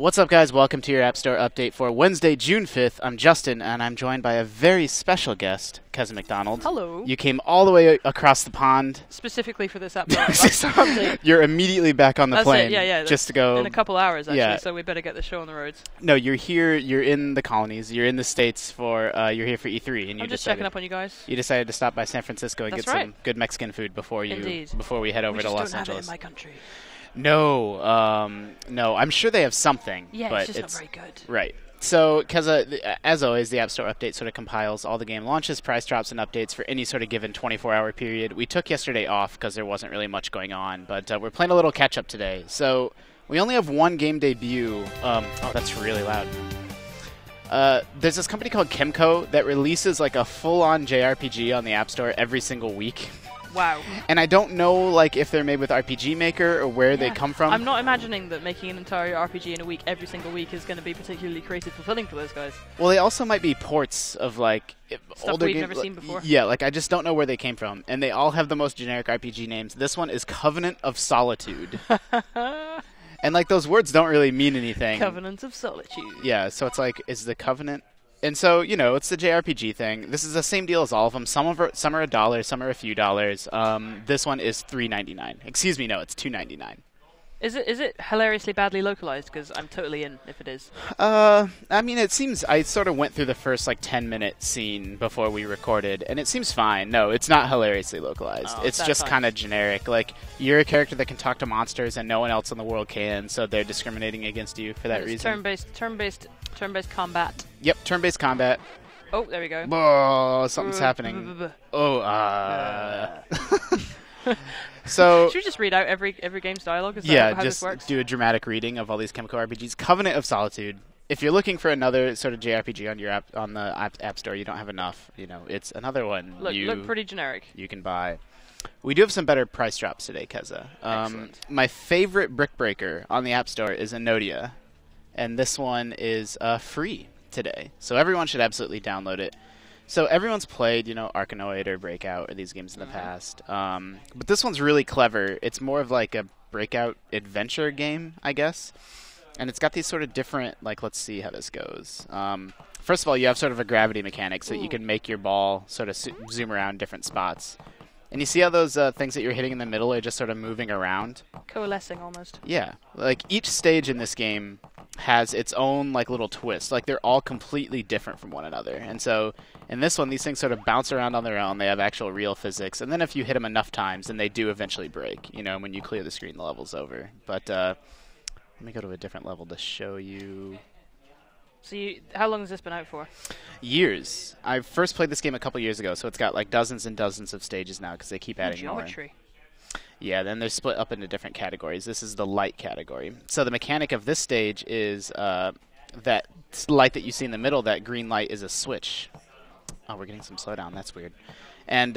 What's up, guys? Welcome to your App Store update for Wednesday, June 5th. I'm Justin, and I'm joined by a very special guest, Keza McDonald. Hello. You came all the way across the pond. Specifically for this App Store update. You're immediately back on the That's plane. It. Yeah. Just to go. In a couple hours, actually, yeah. so we better get the show on the roads. No, you're here. You're in the colonies. You're in the States for. You're here for E3, and I'm just checking up on you guys. You decided to stop by San Francisco and That's get right. some good Mexican food before we head over we to just Los don't Angeles. have it in my country. No, no. I'm sure they have something. Yeah, but it's just not very good. Right. So, Keza, as always, the App Store update sort of compiles all the game launches, price drops, and updates for any sort of given 24-hour period. We took yesterday off because there wasn't really much going on, but we're playing a little catch-up today. So, we only have one game debut. Oh, that's really loud. There's this company called Kimco that releases like a full-on JRPG on the App Store every single week. Wow. And I don't know like if they're made with RPG Maker or where they come from. I'm not imagining that making an entire RPG in a week every single week is going to be particularly creative fulfilling for those guys. Well, they also might be ports of like stuff older we've games. never seen before. Yeah, like I just don't know where they came from. And they all have the most generic RPG names. This one is Covenant of Solitude. And like those words don't really mean anything. Covenant of Solitude. Yeah, so it's like, is the Covenant... And so, you know, it's the JRPG thing. This is the same deal as all of them. Some are $1, some are a few dollars. This one is $3.99. Excuse me, no, it's $2.99. Is it hilariously badly localized? Because I'm totally in if it is. I mean, it seems... I sort of went through the first, like, 10-minute scene before we recorded, and it seems fine. No, it's not hilariously localized. Oh, it's just kind of generic. Like, you're a character that can talk to monsters, and no one else in the world can, so they're discriminating against you for that reason. Turn-based combat. Yep, turn-based combat. Oh, there we go. Oh, something's happening. Oh, So, should we just read out every game's dialogue? Is yeah, that how just this works? do a dramatic reading of all these Chemical RPGs. Covenant of Solitude. If you're looking for another sort of JRPG on your app store, you don't have enough. You know, it's another one. Look pretty generic. You can buy. We do have some better price drops today, Keza. My favorite brick breaker on the App Store is Enodia, and this one is free today. So everyone should absolutely download it. So everyone's played, you know, Arkanoid or Breakout or these games in the past. But this one's really clever. It's more of like a Breakout adventure game, I guess. And it's got these sort of different, like, let's see how this goes. First of all, you have sort of a gravity mechanic so that you can make your ball sort of zoom around different spots. And you see how those things that you're hitting in the middle are just sort of moving around? Coalescing almost. Yeah. Like, each stage in this game has its own, like, little twist. Like, they're all completely different from one another. And so, in this one, these things sort of bounce around on their own. They have actual real physics. And then if you hit them enough times, then they do eventually break. You know, when you clear the screen, the level's over. But, let me go to a different level to show you... So how long has this been out for? Years. I first played this game a couple years ago, so it's got like dozens and dozens of stages now because they keep adding more. Geometry. Yeah, then they're split up into different categories. This is the light category. So the mechanic of this stage is that light that you see in the middle, that green light is a switch. Oh, we're getting some slowdown. That's weird. And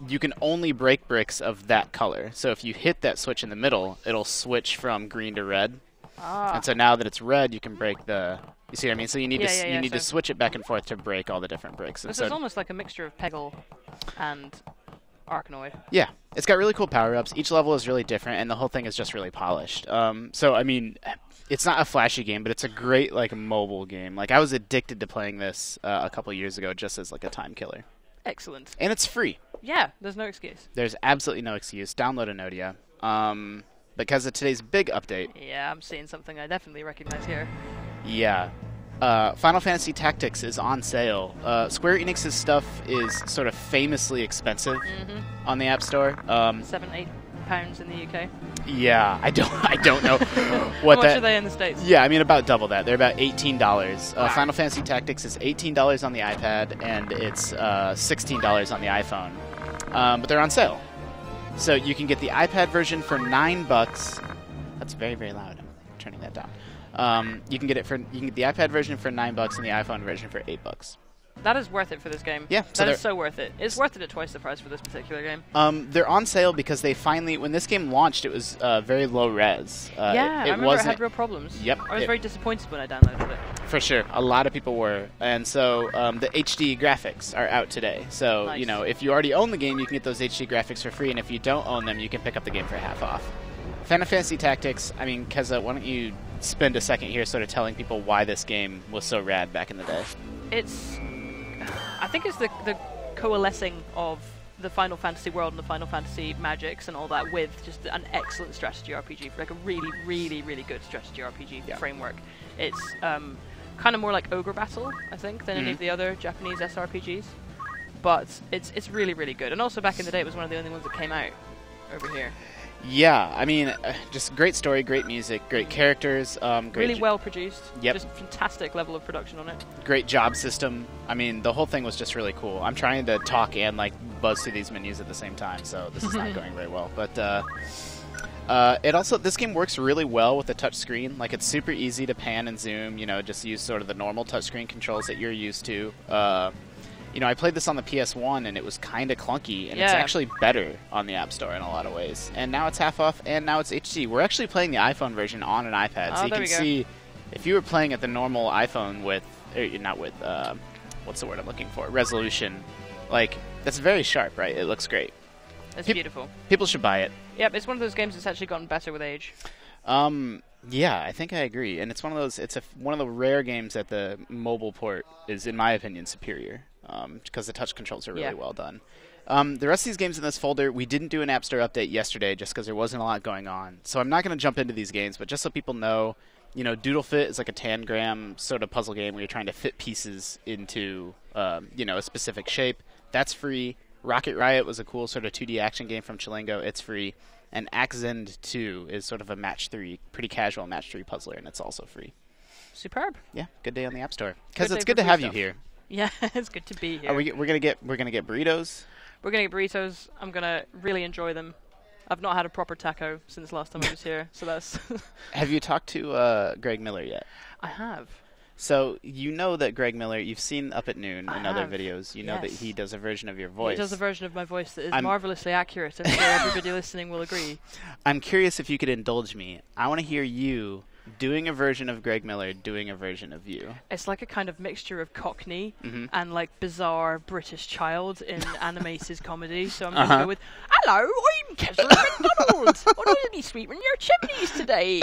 you can only break bricks of that color. So if you hit that switch in the middle, it'll switch from green to red. And so now that it's red, you can break the... You see what I mean? So you need to switch it back and forth to break all the different bricks. This is almost like a mixture of Peggle and Arkanoid. Yeah. It's got really cool power-ups. Each level is really different, and the whole thing is just really polished. So, I mean, it's not a flashy game, but it's a great, like, mobile game. Like, I was addicted to playing this a couple years ago just as, like, a time killer. Excellent. And it's free. Yeah, there's no excuse. There's absolutely no excuse. Download Enodia. Because of today's big update. Yeah, I'm seeing something I definitely recognize here. Yeah. Final Fantasy Tactics is on sale. Square Enix's stuff is sort of famously expensive on the App Store. £7-8 in the UK. Yeah, I don't know what How much are they in the States? Yeah, I mean about double that. They're about $18. Wow. Final Fantasy Tactics is $18 on the iPad, and it's $16 on the iPhone. But they're on sale. So you can get the iPad version for $9. That's very, very loud. I'm turning that down. You can get the iPad version for $9 and the iPhone version for $8. That is worth it for this game. Yeah, that is so worth it. It's worth it at twice the price for this particular game. They're on sale because they finally, when this game launched, it was very low res. Yeah, I remember it had real problems. Yep. I was very disappointed when I downloaded it. For sure, a lot of people were, and so the HD graphics are out today. So nice. You know, if you already own the game, you can get those HD graphics for free, and if you don't own them, you can pick up the game for half off. Final Fantasy Tactics. I mean, Keza, why don't you spend a second here sort of telling people why this game was so rad back in the day. I think it's the coalescing of the Final Fantasy world and the Final Fantasy magics and all that with just an excellent strategy RPG, for like a really, really, really good strategy RPG framework. It's kind of more like Ogre Battle, I think, than any of the other Japanese SRPGs. But it's really, really good. And also back in the day, it was one of the only ones that came out over here. Yeah, I mean, just great story, great music, great characters. Great really well produced. Yep. Just fantastic level of production on it. Great job system. I mean, the whole thing was just really cool. I'm trying to talk and like buzz through these menus at the same time, so this is not going very well. But this game works really well with the touch screen. Like, it's super easy to pan and zoom. You know, just use sort of the normal touchscreen controls that you're used to. You know, I played this on the PS1, and it was kind of clunky, and it's actually better on the App Store in a lot of ways. And now it's half off, and now it's HD. We're actually playing the iPhone version on an iPad, so you can see, if you were playing at the normal iPhone with, what's the word I'm looking for, resolution, like, that's very sharp, right? It looks great. It's beautiful. People should buy it. Yep, it's one of those games that's actually gotten better with age. Yeah, I think I agree, and it's one of those. It's one of the rare games that the mobile port is, in my opinion, superior, because the touch controls are really well done. The rest of these games in this folder, we didn't do an App Store update yesterday, just because there wasn't a lot going on. So I'm not going to jump into these games, but just so people know, you know, Doodle Fit is like a tangram sort of puzzle game where you're trying to fit pieces into, a specific shape. That's free. Rocket Riot was a cool sort of 2D action game from Chilango. It's free. And Axend 2 is sort of a pretty casual match 3 puzzler, and it's also free. Superb. Yeah, good day on the App Store. Because it's good to have you here. Yeah, it's good to be here. We're gonna get burritos. We're gonna get burritos. I'm gonna really enjoy them. I've not had a proper taco since last time I was here, so that's. Have you talked to Greg Miller yet? I have. So you know that Greg Miller, you've seen Up at Noon in other videos. You know that he does a version of your voice. He does a version of my voice that is marvelously accurate. I'm sure everybody listening will agree. I'm curious if you could indulge me. I want to hear you doing a version of Greg Miller, doing a version of you. It's like a kind of mixture of Cockney and like bizarre British child in animated comedy. So I'm going to go with, "Hello, I'm Keza McDonald. What are you sweeping your chimneys today?"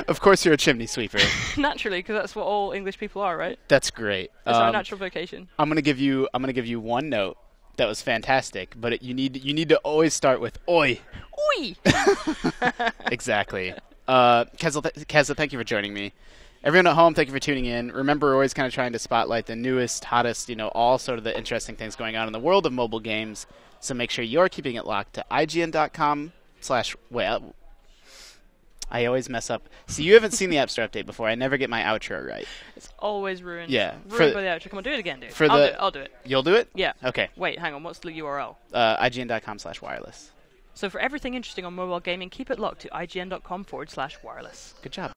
Of course you're a chimney sweeper. Naturally, because that's what all English people are, right? That's great. It's our natural vocation. I'm gonna give you one note that was fantastic, but you need to always start with oi. Oi. Exactly. Keza, thank you for joining me. Everyone at home, thank you for tuning in. Remember, we're always kind of trying to spotlight the newest, hottest, all sort of the interesting things going on in the world of mobile games. So make sure you're keeping it locked to IGN.com/. I always mess up. See, you haven't seen the App Store update before. I never get my outro right. It's always ruined. Yeah. Ruined by the outro. Come on, do it again, dude. I'll do it. You'll do it? Yeah. Okay. Wait, hang on. What's the URL? IGN.com/wireless. So for everything interesting on mobile gaming, keep it locked to IGN.com/wireless. Good job.